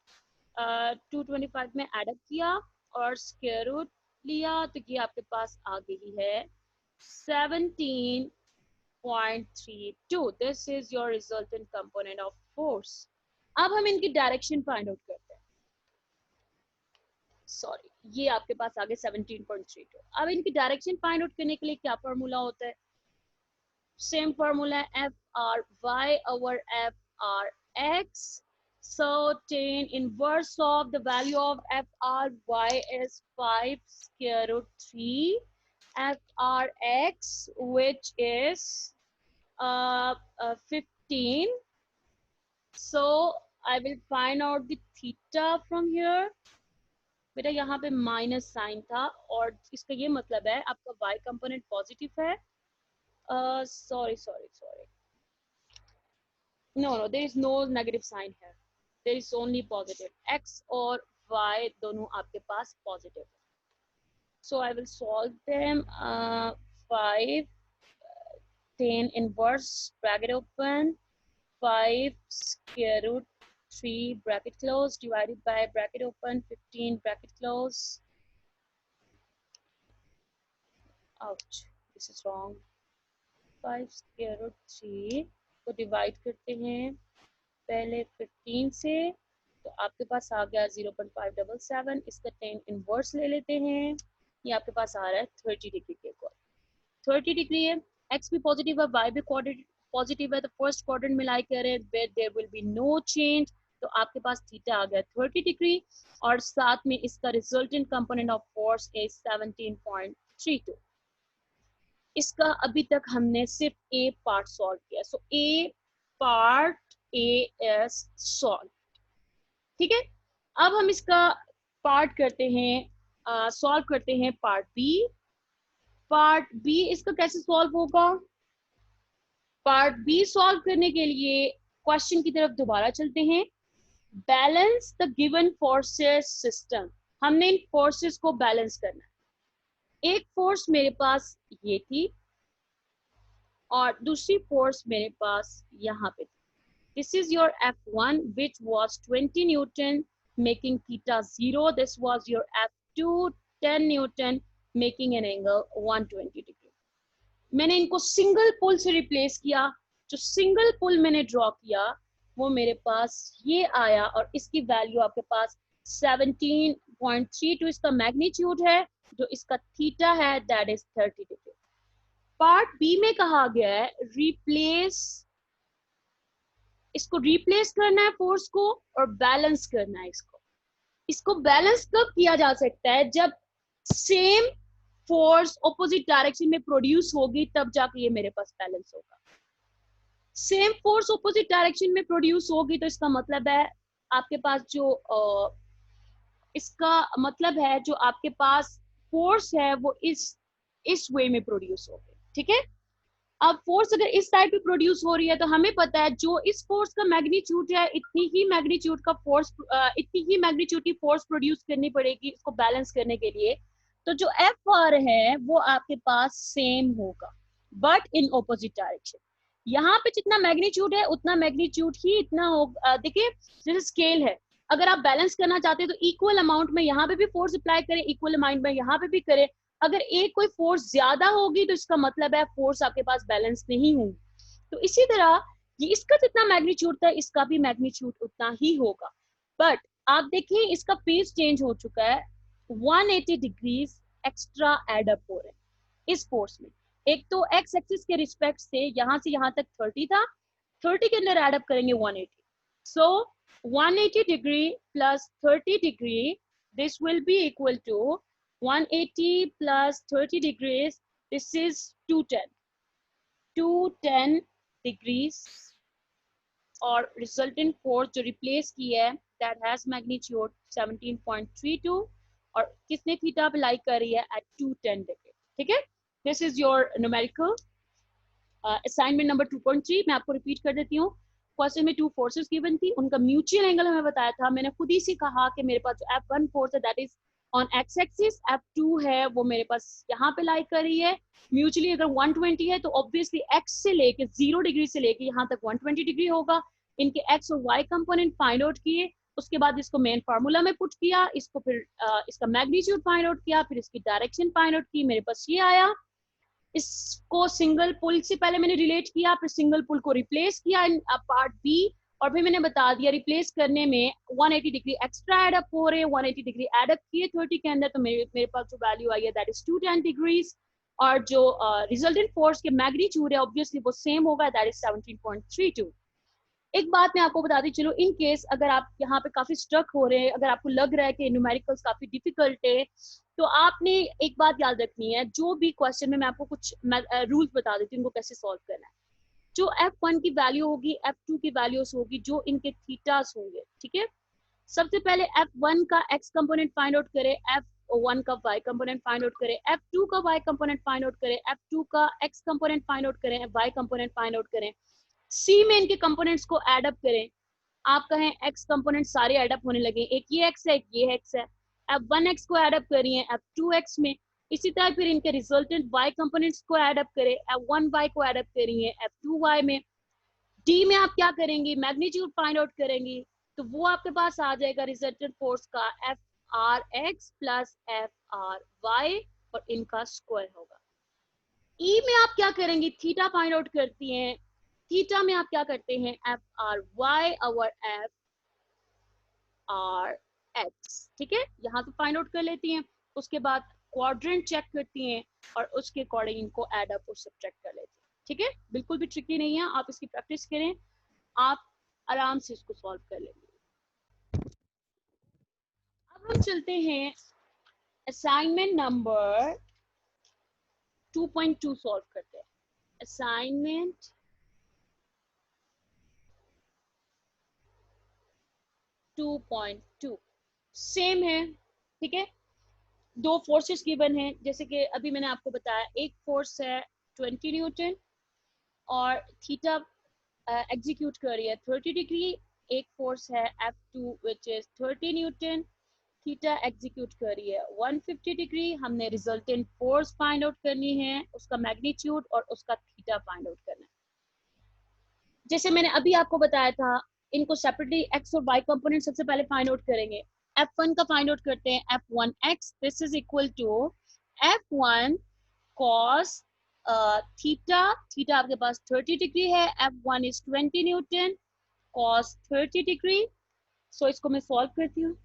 225 में add किया और square root लिया तो ये आपके पास आ गई है 17.32. This is your resultant component of force. अब हम इनकी डायरेक्शन फाइंड आउट करते हैं. सॉरी, ये आपके पास आ गए 17.32. अब इनकी डायरेक्शन फाइंड आउट करने के लिए क्या फॉर्मूला होता है, same formula FRY over FRX. So tan inverse of the value of FRY is 5 square root 3 FRX, which is 15. So I will find out the theta from here. बेटा यहाँ पे minus sign था और इसका ये मतलब है आपका y कंपोनेंट पॉजिटिव है. Sorry. No, there is no negative sign here. There is only positive. X और y दोनों आपके पास positive है. So I will solve them. 5 tan inverse bracket open 5 square root 3 bracket close divided by bracket open 15 bracket close. Ouch, this is wrong. 5 square root 3 को divide करते हैं पहले 15 से, तो आपके पास आ गया 0.577. इसका tan इनवर्स ले लेते हैं, ये आपके पास आ रहा है 30 डिग्री के अकॉर्डिंग. 30 डिग्री है, x भी पॉजिटिव है, y भी पॉजिटिव है, तो फर्स्ट क्वाड्रेंट में लाई करें where there will be no change, तो आपके पास थीटा आ गया 30 डिग्री और साथ में इसका resultant component of force is 17.32. इसका अभी तक हमने सिर्फ ए पार्ट सॉल्व किया. सो ए पार्ट ए इज सॉल्व. ठीक है, अब हम इसका पार्ट करते हैं, सॉल्व करते हैं पार्ट बी. पार्ट बी इसका कैसे सॉल्व होगा? पार्ट बी सॉल्व करने के लिए क्वेश्चन की तरफ दोबारा चलते हैं. Balance the given forces system. हमने इन फोर्सेस को बैलेंस करना है. एक फोर्स मेरे पास ये थी और दूसरी फोर्स मेरे पास यहाँ पे थी. This is your F1 which was 20 Newton making theta 0. This was your F2 10 Newton making an angle 120 degree. मैंने इनको सिंगल पुल से रिप्लेस किया. जो सिंगल पुल मैंने ड्रॉ किया वो मेरे पास ये आया और इसकी वैल्यू आपके पास 17.32 इसका मैग्नीट्यूड है. जो इसका थीटा है that is 30 degree. Part B में कहा गया है इसको रिप्लेस करना है फोर्स को और बैलेंस करना है इसको. इसको बैलेंस कब किया जा सकता है? जब सेम फोर्स ऑपोजिट डायरेक्शन में प्रोड्यूस होगी, तब जाके ये मेरे पास बैलेंस होगा. सेम फोर्स ऑपोजिट डायरेक्शन में प्रोड्यूस होगी तो इसका मतलब है आपके पास जो आपके पास फोर्स है वो इस वे में प्रोड्यूस होगी. ठीक है, अब फोर्स अगर इस साइड पे प्रोड्यूस हो रही है तो हमें पता है जो इस फोर्स का मैग्नीट्यूड है इतनी ही मैग्नीट्यूड की फोर्स प्रोड्यूस करनी पड़ेगी इसको बैलेंस करने के लिए. तो जो FR है वो आपके पास सेम होगा बट इन ऑपोजिट डायरेक्शन. यहाँ पे जितना मैग्नीट्यूड है उतना मैग्नीट्यूड ही इतना होगा. देखिए जैसे स्केल है, अगर आप बैलेंस करना चाहते हैं तो इक्वल अमाउंट में यहाँ पे भी फोर्स अप्लाई करें, इक्वल अमाउंट में यहाँ पे भी करें. अगर एक कोई फोर्स ज्यादा होगी तो इसका मतलब है फोर्स आपके पास बैलेंस नहीं होगी. तो इसी तरह ये इसका जितना मैग्नीट्यूड था इसका भी मैग्नीट्यूड उतना ही होगा. बट आप देखिए इसका फेस चेंज हो चुका है, 180 डिग्रीज एक्स्ट्रा एड अप हो रहे हैं इस फोर्स में. एक तो एक्स एक्सिस के रिस्पेक्ट से यहाँ तक 30 था, 30 के अंदर एड अप करेंगे 180. So 180 degree plus 30 degree, this will be equal to 180 plus 30 degrees, this is 210 degrees. और resultant force जो replace की है that has magnitude 17.32 और किसने थीटा अप्लाई कर रही है at 210 degree. ठीक है, this is your numerical assignment number 2.3. मैं आपको रिपीट कर देती हूँ. क्वेश्चन में 2 फोर्सेस गिवन थी, उनका म्यूचुअल एंगल हमें बताया था. मैंने खुद ही से कहा कि मेरे पास जो F1 फोर्स है that is on x axis, F2 है वो मेरे पास यहाँ पे लाई कर रही है. म्यूचुअली अगर 120 है तो ऑब्वियसली x से लेके 0 डिग्री से लेके यहाँ तक 120 डिग्री होगा. इनके x और y कंपोनेंट फाइंड आउट किए, उसके बाद इसको मेन फार्मूला में पुट किया, इसको फिर इसका मैग्नीट्यूड फाइंड आउट किया, फिर इसकी डायरेक्शन फाइंड आउट की. मेरे पास ये आया. इसको सिंगल पुल से पहले मैंने रिलेट किया, फिर सिंगल पुल को रिप्लेस किया इन पार्ट बी, और फिर मैंने बता दिया रिप्लेस करने में 180 डिग्री एक्स्ट्रा एड अप हो रहे हैं. 180 डिग्री एड अप किए 30 के अंदर, तो मेरे पास जो वैल्यू आई है दैट इज 210 डिग्रीज. और जो रिजल्टेंट फोर्स के मैग्नीट्यूड है ऑब्वियसली वो सेम होगा, दैट इज 17.32. एक बात मैं आपको बता दी चलो, इन केस अगर आप यहाँ पे काफी स्ट्रक हो रहे हैं, अगर आपको लग रहा है कि न्यूमेरिकल्स काफी डिफिकल्ट है, तो आपने एक बात याद रखनी है, जो भी क्वेश्चन में मैं आपको कुछ रूल्स बता देती हूँ उनको कैसे सॉल्व करना है। जो F1 की वैल्यू होगी, F2 की वैल्यूज होगी, जो इनके थीटास होंगे, ठीक है। सबसे पहले F1 का x कंपोनेंट फाइंड आउट करें, F1 का y कंपोनेंट फाइंड आउट करें, F2 का y कंपोनेंट फाइंड आउट करें, F2 का x कंपोनेंट फाइंड आउट करें, y कंपोनेंट फाइंड आउट करें, C में इनके कंपोनेंट्स को ऐड अप करें। आप कहें x कंपोनेंट सारे ऐड अप होने लगे, एक ये x है, एक ये x है, F1x को ऐड अप करिए F2x में। इसी तरह फिर इनके रिजल्टेंट y कंपोनेंट्स को ऐड अप करें, F1y को ऐड अप करिए F2y में। D में आप क्या करेंगे, मैग्नीट्यूड फाइंड आउट करेंगे, तो वो आपके पास आ जाएगा रिजल्टेंट फोर्स का F(r)x प्लस F(r)y और इनका स्क्वायर होगा। E में आप क्या करेंगे, थीटा फाइंड आउट करती हैं, थीटा में आप क्या करते हैं, F(r)y और F(r)x, ठीक है, यहाँ तो फाइंड आउट कर लेती हैं। उसके बाद क्वाड्रेंट चेक करती हैं और उसके अकॉर्डिंग इनको ऐड अप और सब्ट्रैक्ट कर लेती हैं, ठीक है। बिल्कुल भी ट्रिकी नहीं है, आप इसकी प्रैक्टिस करें, आप आराम से इसको सॉल्व कर लेंगे। अब हम चलते हैं असाइनमेंट नंबर 2.2 सॉल्व करते हैं। असाइनमेंट 2.2 सेम है, ठीक है। दो फोर्सेस गिवन है, जैसे कि अभी मैंने आपको बताया, एक फोर्स है 20 न्यूटन और थीटा एग्जीक्यूट कर रही है 30 डिग्री, एक फोर्स है F2 which is 30 Newton, theta execute कर रही है 150 डिग्री। हमने रिजल्टेंट फोर्स फाइंड आउट करनी है, उसका मैग्नीट्यूड और उसका थीटा फाइंड आउट करना है। जैसे मैंने अभी आपको बताया था, इनको सेपरेटली x और y कंपोनेंट सबसे पहले फाइंड आउट करेंगे। F1 का फाइंड आउट करते हैं, F1x this is equal to F1 cos theta, theta आपके पास 30 डिग्री है, F1 is 20 newton cos 30 degree. So इसको मैं सॉल्व करती हूँ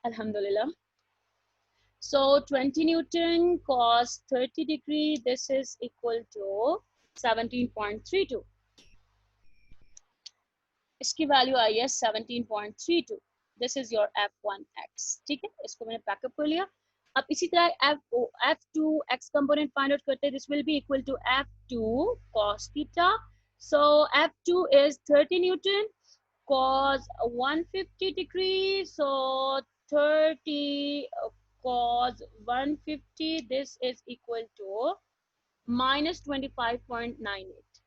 अल्हम्दुलिल्लाह। So 20 Newton cos 30 degree, this is equal to 17.32. इसकी वैल्यू आई है 17.32. This is your F1x, ठीक है, इसको मैंने पैकअप कर लिया। अब इसी तरह F2 x component find out करते हैं, this will be equal to F2 cos theta. So F2 is 30 Newton cos 150 degree, so 30 cos 150, this is equal to minus 25.98,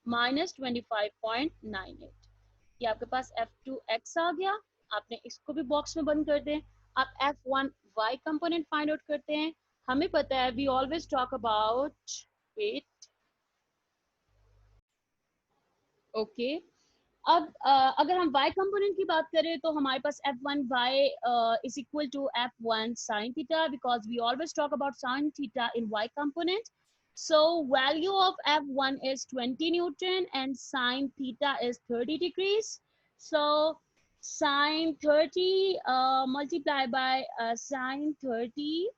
minus 25.98। ये आपके पास F2x आ गया, आपने इसको भी बॉक्स में बंद कर दें। आप F1y कंपोनेंट फाइंड आउट करते हैं। हमें पता है we always talk about weight, okay. अब अगर हम y कंपोनेंट की बात करें तो हमारे पास F1y is equal to F1 sin theta, because we always talk about sin theta in y component. So value of F1 is 20 Newton and sin theta is 30 degrees. So sin 30 multiplied by sin 30,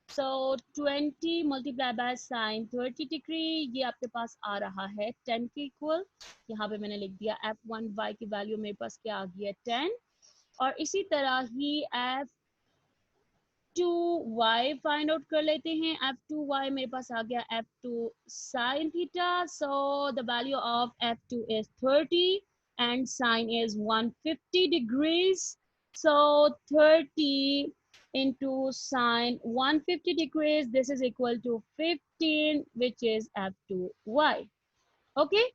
so 20 multiplied by sin 30 degree, ये आपके पास आ रहा है 10 के equal. यहाँ पे मैंने लिख दिया F1y की वैल्यू मेरे पास क्या आ गई है 10, और इसी तरह ही F2y फाइंड आउट कर लेते हैं। F2y मेरे पास आ गया F2 sin theta, so the value of F2 is 30 and sin is 150 degrees, so 30 into sine 150 degrees, this is equal to 15, which is F2y, okay।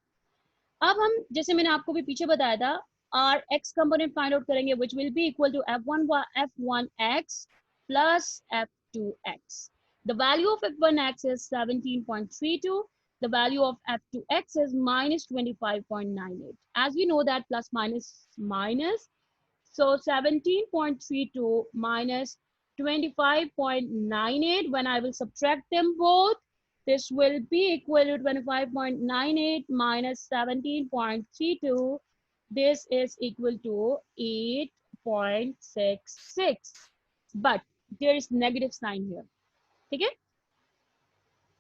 अब हम, जैसे मैंने आपको भी पीछे बताया था, R X component find out करेंगे, which will be equal to F1x plus F2x. The value of F1x is 17.32. The value of F2x is minus 25.98. As we know that plus minus minus, so 17.32 minus 25.98, when I will subtract them both, this will be equal to 25.98 minus 17.32. This is equal to 8.66. But there is negative sign here. ठीक है?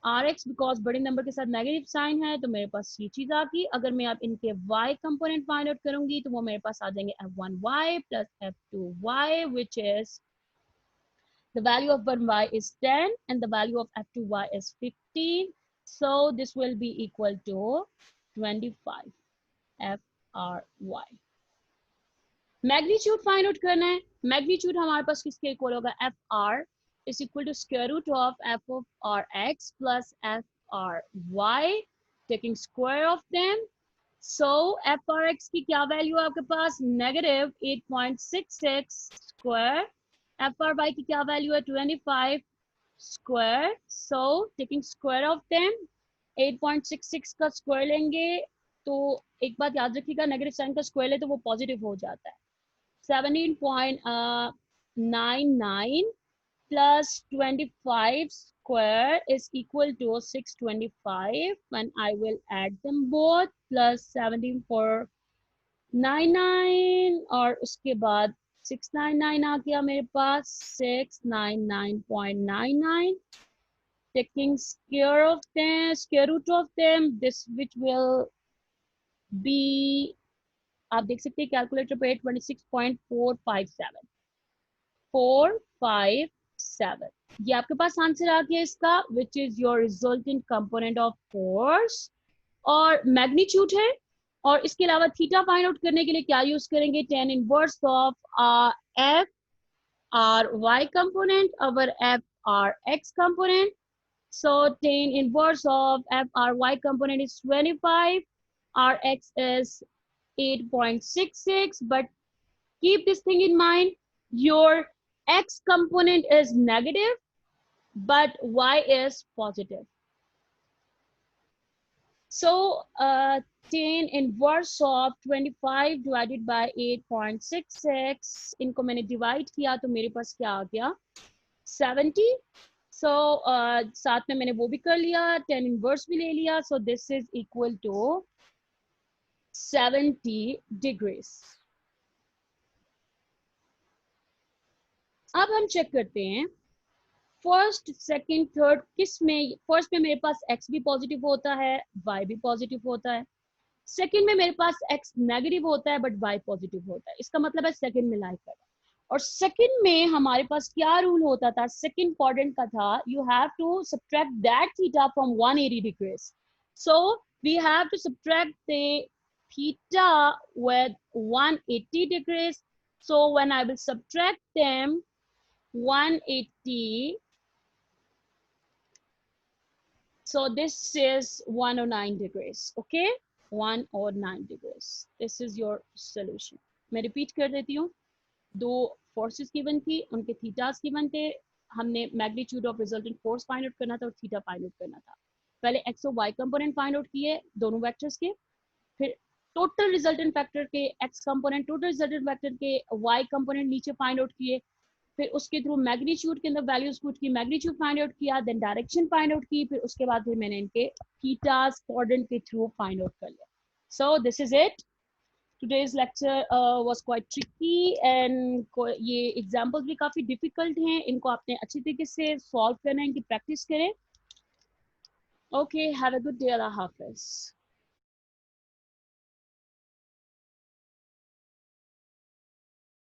Are x because बड़े number के साथ negative sign है तो मेरे पास ये चीज आ गई। अगर मैं अब इनके y कंपोनेंट फाइंड आउट करूंगी तो वो मेरे पास आ जाएंगे f1y plus f2y which is the value of 1y is 10 and the value of f2y is 15, so this will be equal to 25 fry। Magnitude find out करना है। मैग्नीट्यूड हमारे पास किसके इक्वल होगा, F R is equal to square root of F of R X plus F R Y taking square of them. So F R X की क्या value है आपके पास, negative 8.66 square. F R Y की क्या value है, 25 square. So taking square of them 8.66 का square लेंगे तो एक बात याद रखिएगा, नेगेटिव साइन का स्क्वायर ले तो वो पॉजिटिव हो जाता है। 17.99 plus 25 square is equal to 625 when I will add them both plus 17.99 और उसके बाद 699 आ गया मेरे पास 699.99 taking square of them, square root of them, this which will be आप देख सकते हैं कैलकुलेटर पे 26.457 457 ये आपके पास आंसर आ गया इसका, which is your resultant component of force और मैग्नीट्यूड है। और इसके अलावा थीटा फाइंड आउट करने के लिए क्या यूज करेंगे, tan inverse of F R Y component over F R X component. so tan inverse of f r y component is 25, r x is 8.66, but keep this thing in mind, your x component is negative but y is positive. So tan inverse of 25 divided by 8.66 इनको मैंने divide किया तो मेरे पास क्या आ गया 70। so साथ में मैंने वो भी कर लिया, tan inverse भी ले लिया, so this is equal to 70 degrees। अब हम चेक करते हैं फर्स्ट सेकंड थर्ड किस में। फर्स्ट में मेरे पास x भी पॉजिटिव होता है, y भी पॉजिटिव होता है। सेकंड में मेरे पास x नेगेटिव होता है बट y पॉजिटिव होता है, इसका मतलब है सेकंड में लाई कर। और सेकंड में हमारे पास क्या रूल होता था, सेकंड क्वाड्रेंट का था, you have to subtract that theta from 180 degrees. So we have to subtract the theta with 180 degrees. So when I will subtract them 180, so this is 109 degrees, okay, 109 degrees, this is your solution। मैं repeat कर देती हूँ, दो forces given थी, उनके थीटास given थे, हमने magnitude of resultant force find out करना था और थीटा फाइंड आउट करना था। पहले एक्स और वाई कंपोनेंट फाइंड आउट किए दोनों वेक्टर्स के, फिर टोटल रिजल्टेंट फैक्टर के x component, total resultant factor के वाई कंपोनेंट नीचे फाइंड आउट किए, फिर उसके थ्रू मैग्नीट्यूड के अंदर वैल्यूज पुट की, मैग्नीट्यूड फाइंड आउट किया, देन डायरेक्शन फाइंड आउट की, फिर उसके बाद फिर मैंने इनके थीटास क्वाड्रेंट के थ्रू फाइंड आउट कर लिया। सो this is it. Today's lecture was quite tricky and ये एग्जाम्पल्स भी काफी डिफिकल्ट हैं, इनको आपने अच्छी तरीके से सॉल्व करना है, इनकी प्रैक्टिस करें। Okay, have a good day, Allah Hafiz.